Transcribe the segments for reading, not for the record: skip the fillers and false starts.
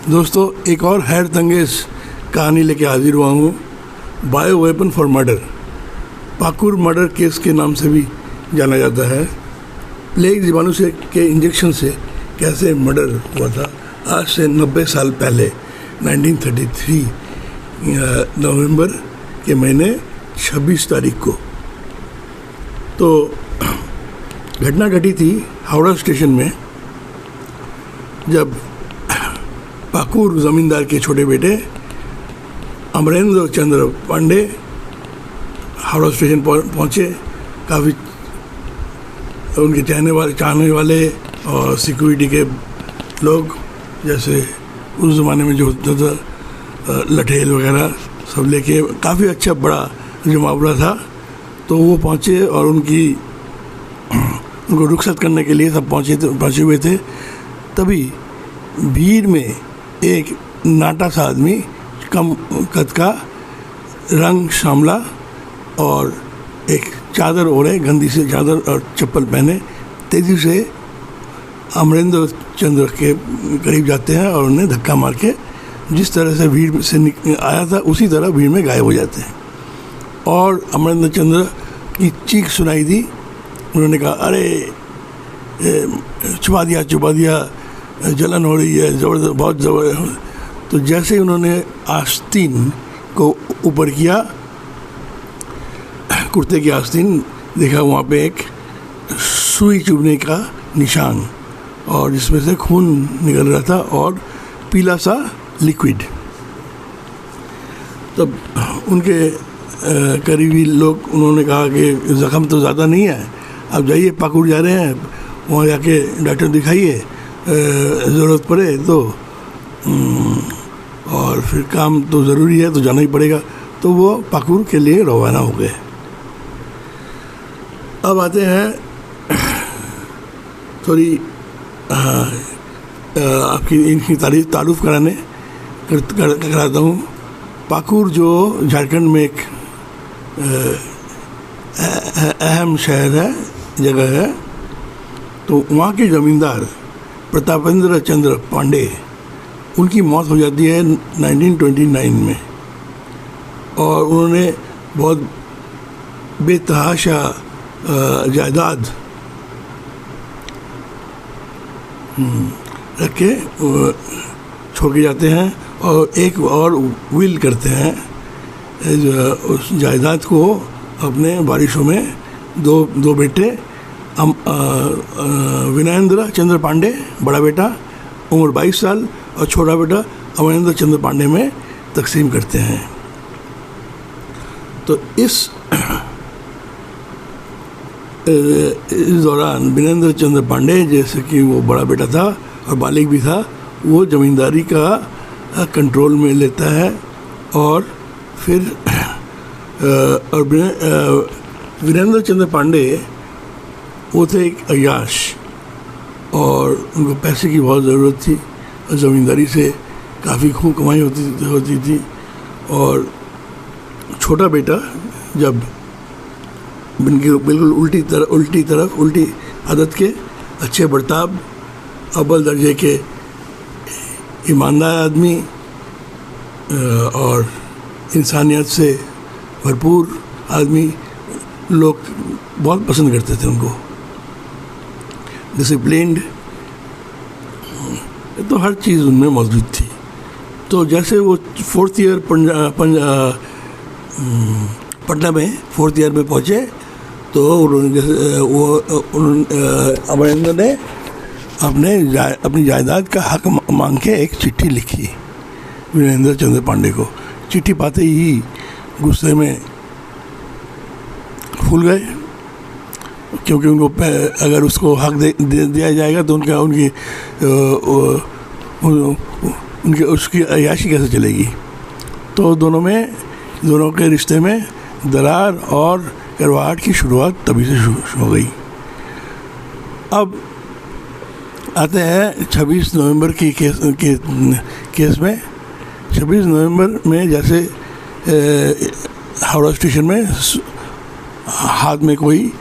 दोस्तों, एक और हैरत अंगेज कहानी लेके हाजिर हुआ हूँ। Bio weapon for murder, Pakur murder case के नाम से भी जाना जाता है। प्लेग जीवाणु से के इंजेक्शन से कैसे मर्डर हुआ था आज से 90 साल पहले 1933 नवंबर के महीने 26 तारीख को। तो घटना घटी थी हावड़ा स्टेशन में, जब पाकुर ज़मींदार के छोटे बेटे अमरेंद्र चंद्र पांडे हावड़ा स्टेशन पहुँचे। काफ़ी उनके चाहने वाले और सिक्योरिटी के लोग, जैसे उस ज़माने में जो होता था लठेल वगैरह सब लेके, काफ़ी अच्छा बड़ा जमावड़ा था। तो वो पहुँचे और उनको रुखसत करने के लिए सब पहुँचे हुए थे। तभी भीड़ में एक नाटा सा आदमी, कम कद का, रंग श्यामला और एक चादर ओढ़े, गंदी से चादर और चप्पल पहने, तेज़ी से अमरेंद्र चंद्र के करीब जाते हैं और उन्हें धक्का मार के जिस तरह से भीड़ से आया था उसी तरह भीड़ में गायब हो जाते हैं। और अमरेंद्र चंद्र की चीख सुनाई दी। उन्होंने कहा, अरे छुपा दिया, जलन हो रही है, ज़बरदस्त, बहुत ज़बरदस्त। तो जैसे ही उन्होंने आस्तीन को ऊपर किया, कुर्ते की आस्तीन, देखा वहाँ पे एक सुई चुभने का निशान और जिसमें से खून निकल रहा था और पीला सा लिक्विड। तब उनके करीबी लोग, उन्होंने कहा कि ज़ख़म तो ज़्यादा नहीं है, आप जाइए, पाकुर जा रहे हैं, वहाँ जाके डॉक्टर दिखाइए, ज़रूरत पड़े तो, और फिर काम तो ज़रूरी है तो जाना ही पड़ेगा। तो वो पाकुर के लिए रवाना हो गए। अब आते हैं थोड़ी आपकी इनकी तारुफ कराता हूँ। पाकुर जो झारखंड में एक अहम शहर है, जगह है। तो वहाँ के ज़मींदार प्रतापेंद्र चंद्र पांडे, उनकी मौत हो जाती है 1929 में। और उन्होंने बहुत बेतहाशा जायदाद रख के छोड़ के जाते हैं और एक और विल करते हैं उस जायदाद को अपने वारिसों में। दो बेटे, विनयेंद्र चंद्र पांडे बड़ा बेटा, उम्र 22 साल, और छोटा बेटा अमरेंद्र चंद्र पांडे में तकसीम करते हैं। तो इस दौरान विनयेंद्र चंद्र पांडे, जैसे कि वो बड़ा बेटा था और बालिग भी था, वो ज़मींदारी का कंट्रोल में लेता है। और फिर विनयेंद्र चंद्र पांडे वो थे एक अय्याश और उनको पैसे की बहुत ज़रूरत थी और ज़मींदारी से काफ़ी खूब कमाई होती थी। और छोटा बेटा जब बिल्कुल उल्टी आदत के, अच्छे बर्ताव, अव्वल दर्जे के ईमानदार आदमी और इंसानियत से भरपूर आदमी, लोग बहुत पसंद करते थे उनको। डिसिप्लिन्ड, तो हर चीज़ उनमें मौजूद थी। तो जैसे वो फोर्थ ईयर पटना में फोर्थ ईयर में पहुँचे, तो अमरेंद्र ने अपनी जायदाद का हक मांग के एक चिट्ठी लिखी विनयेंद्र चंद्र पांडे को। चिट्ठी पाते ही गुस्से में फूल गए, क्योंकि उनको अगर उसको हक दिया जाएगा तो उनकी उसकी अय्याशी कैसे चलेगी। तो दोनों के रिश्ते में दरार और करवाहट की शुरुआत तभी से शुरू हो गई। अब आते हैं 26 नवंबर की केस में। 26 नवंबर में जैसे हावड़ा स्टेशन में हाथ में कोई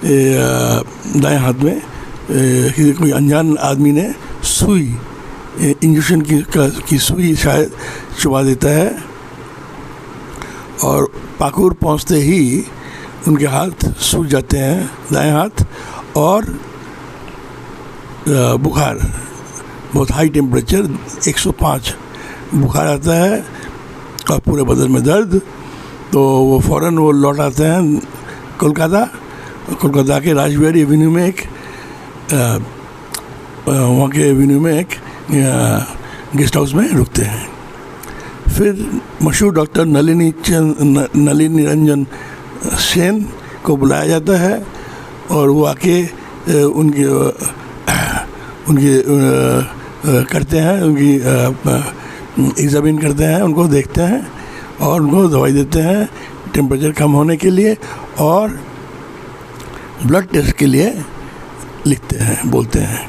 दाएं हाथ में कोई अनजान आदमी ने सुई इंजेक्शन की सुई शायद चुबा देता है, और पाकुर पहुंचते ही उनके हाथ सूज जाते हैं, दाएं हाथ, और बुखार, बहुत हाई टेम्परेचर 105 बुखार आता है और पूरे बदन में दर्द। तो वो फ़ौरन वो लौट आते हैं कोलकाता के राजबिहारी एवेन्यू में एक वहाँ के एवेन्यू में एक गेस्ट हाउस में रुकते हैं। फिर मशहूर डॉक्टर नलिनी रंजन सेन को बुलाया जाता है और वो आके उनकी करते हैं, उनकी एग्जामिन करते हैं, उनको देखते हैं और उनको दवाई देते हैं टेम्परेचर कम होने के लिए, और ब्लड टेस्ट के लिए लिखते हैं, बोलते हैं।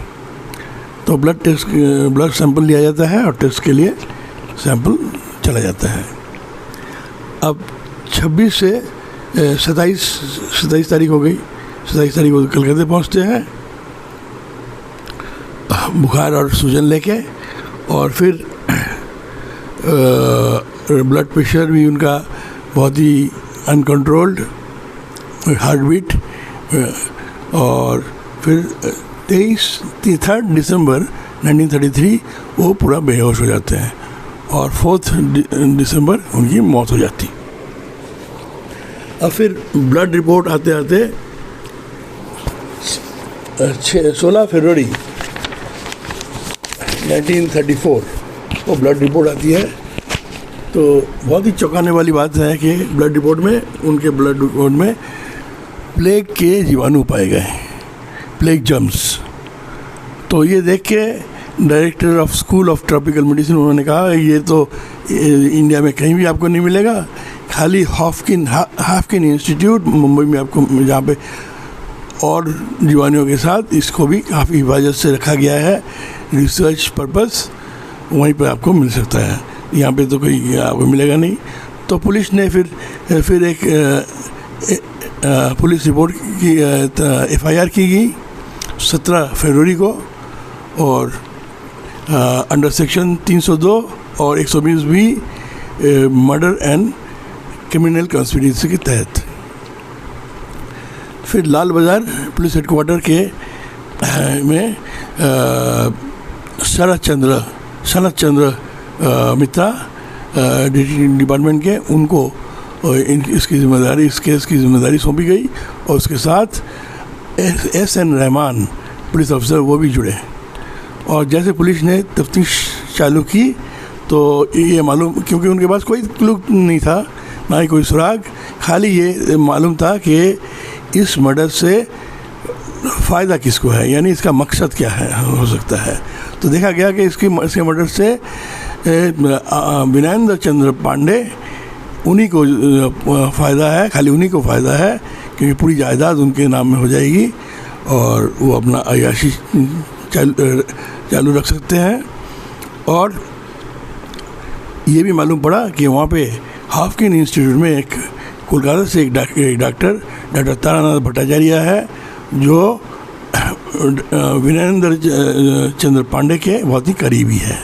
तो ब्लड सैंपल लिया जाता है और टेस्ट के लिए सैंपल चला जाता है। अब 26 से 27 तारीख हो गई। 27 तारीख को कलकत्ते पहुंचते हैं बुखार और सूजन लेके, और फिर ब्लड प्रेशर भी उनका बहुत ही अनकंट्रोल्ड, हार्ट बीट, और फिर 3 दिसंबर 1933 वो पूरा बेहोश हो जाते हैं और 4 दिसंबर उनकी मौत हो जाती। अब फिर ब्लड रिपोर्ट आते आते 16 फरवरी 1934 वो ब्लड रिपोर्ट आती है। तो बहुत ही चौंकाने वाली बात है कि उनके ब्लड रिपोर्ट में प्लेग के जीवाणु पाए गए, प्लेग जर्म्स। तो ये देख के director of school of tropical medicine उन्होंने कहा ये तो इंडिया में कहीं भी आपको नहीं मिलेगा, खाली हाफकिन इंस्टीट्यूट मुंबई में आपको, जहाँ पे और जीवाणुओं के साथ इसको भी काफ़ी हिफाजत से रखा गया है, रिसर्च पर्पस, वहीं पर आपको मिल सकता है, यहाँ पे तो कोई आपको मिलेगा नहीं। तो पुलिस ने फिर एक पुलिस रिपोर्ट की FIR की गई 17 फरवरी को, और अंडर सेक्शन 302 और 120 भी मर्डर एंड क्रिमिनल कंस्पिरेसी के तहत। फिर लाल बाज़ार पुलिस हेडक्वार्टर के में शरद चंद्र मित्रा डिपार्टमेंट के, उनको इस केस की जिम्मेदारी सौंपी गई, और उसके साथ SN रहमान पुलिस अफसर वो भी जुड़े। और जैसे पुलिस ने तफ्तीश चालू की तो ये मालूम, क्योंकि उनके पास कोई क्लू नहीं था, ना ही कोई सुराग, खाली ये मालूम था कि इस मर्डर से फ़ायदा किसको है, यानी इसका मकसद क्या है हो सकता है। तो देखा गया कि इसके मर्डर से विनयेंद्र चंद्र पांडे, उन्हीं को फ़ायदा है, खाली उन्हीं को फ़ायदा है, क्योंकि पूरी जायदाद उनके नाम में हो जाएगी और वो अपना अय्याशी चालू रख सकते हैं। और ये भी मालूम पड़ा कि वहाँ पे हाफकिन इंस्टीट्यूट में एक कोलकाता से एक डॉक्टर तारानाथ भट्टाचार्य है, जो विनयेंद्र चंद्र पांडे के बहुत ही करीबी है।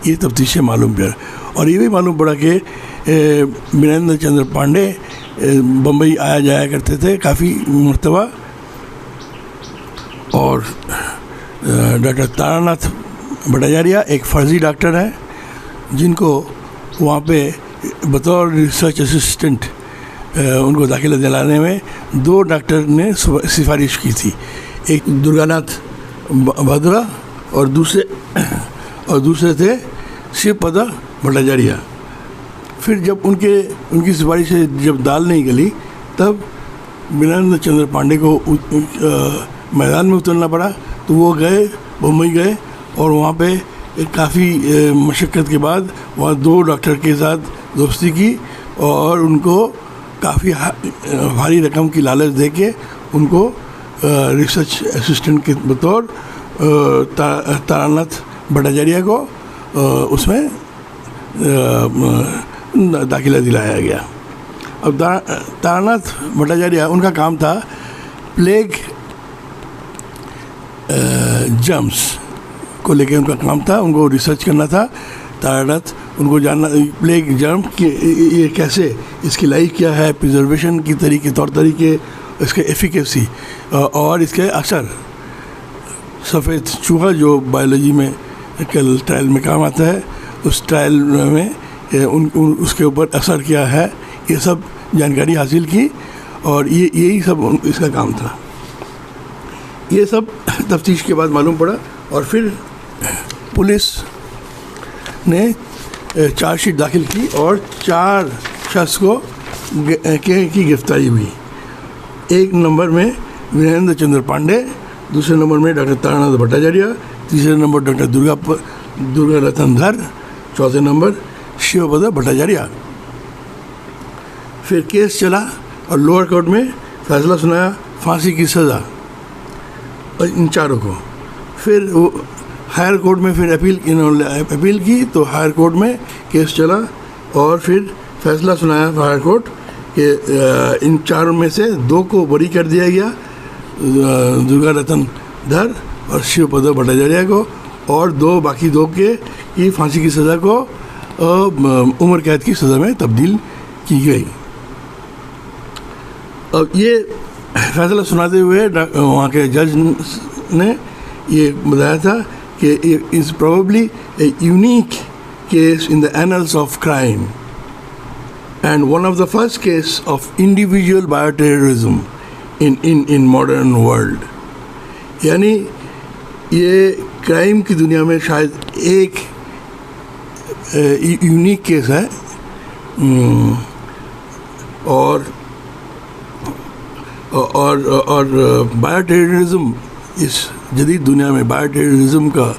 ये तफ्तीश से मालूम पड़ा, और ये भी मालूम पड़ा कि विनयेंद्र चंद्र पांडे बम्बई आया जाया करते थे काफ़ी मरतबा, और डॉक्टर तारानाथ भट्टाचार्य एक फर्जी डॉक्टर है, जिनको वहाँ पे बतौर रिसर्च असिस्टेंट उनको दाखिला दिलाने में 2 डॉक्टर ने सिफारिश की थी, एक दुर्गानाथ भद्रा और दूसरे थे शिवपदा भट्टाचार्य। फिर जब उनकी सिफारिश से जब दाल नहीं गली, तब विनयेंद्र चंद्र पांडे को मैदान में उतरना पड़ा। तो वो बम्बई गए और वहाँ पे काफ़ी मशक्क़त के बाद वहाँ 2 डॉक्टर के साथ दोस्ती की, और उनको काफ़ी भारी रकम की लालच देके उनको रिसर्च असिस्टेंट के बतौर तारानाथ भट्टाचार्य को उसमें दाखिला दिलाया गया। अब तारानाथ भट्टाचार्य, उनका काम था प्लेग जर्म्स को लेके उनका काम था, उनको रिसर्च करना था तारानाथ, उनको जानना प्लेग जर्म कि ये कैसे, इसकी लाइफ क्या है, प्रिजर्वेशन की तौर तरीके, इसके एफिकेसी और इसके असर। सफ़ेद चूहा जो बायोलॉजी में कल ट्रायल में काम आता है, उस ट्रायल में उसके ऊपर असर क्या है, ये सब जानकारी हासिल की और यही सब इसका काम था। ये सब तफ्तीश के बाद मालूम पड़ा और फिर पुलिस ने चार्जशीट दाखिल की और 4 शख्स की गिरफ्तारी हुई। 1 नंबर में वीरेंद्र चंद्र पांडे, दूसरे नंबर में डॉक्टर तारानाथ भट्टाचार्य, तीसरे नंबर डॉक्टर दुर्गा रतन धर, चौथे नंबर शिवपद भट्टाचार्य। फिर केस चला और लोअर कोर्ट में फैसला सुनाया फांसी की सज़ा इन चारों को। फिर वो हायर कोर्ट में फिर अपील की तो हायर कोर्ट में केस चला और फिर फैसला सुनाया हायर कोर्ट कि इन चारों में से 2 को बरी कर दिया गया, दुर्गा रतन धर और शिवपद भट्टाचार्य को, और बाकी 2 की फांसी की सज़ा को उम्र कैद की सज़ा में तब्दील की गई। अब ये फैसला सुनाते हुए वहाँ के जज ने ये बताया था कि is probably a unique case in the annuls of crime and one of the first case of individual bioterrorism in modern world. यानी ये क्राइम की दुनिया में शायद एक यूनिक केस है और बायोटेररिज्म, इस जदीद दुनिया में बायोटेररिज्म का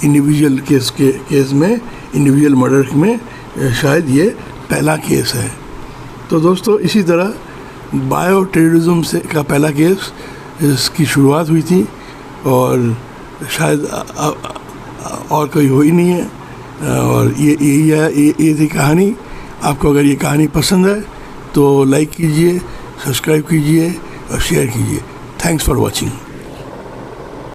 इंडिविजुअल केस में, इंडिविजुअल मर्डर में शायद ये पहला केस है। तो दोस्तों इसी तरह बायोटेररिज्म का पहला केस इसकी शुरुआत हुई थी और शायद और कोई हो ही नहीं है। और ये थी कहानी। आपको अगर ये कहानी पसंद है तो लाइक कीजिए, सब्सक्राइब कीजिए और शेयर कीजिए। Thanks for watching.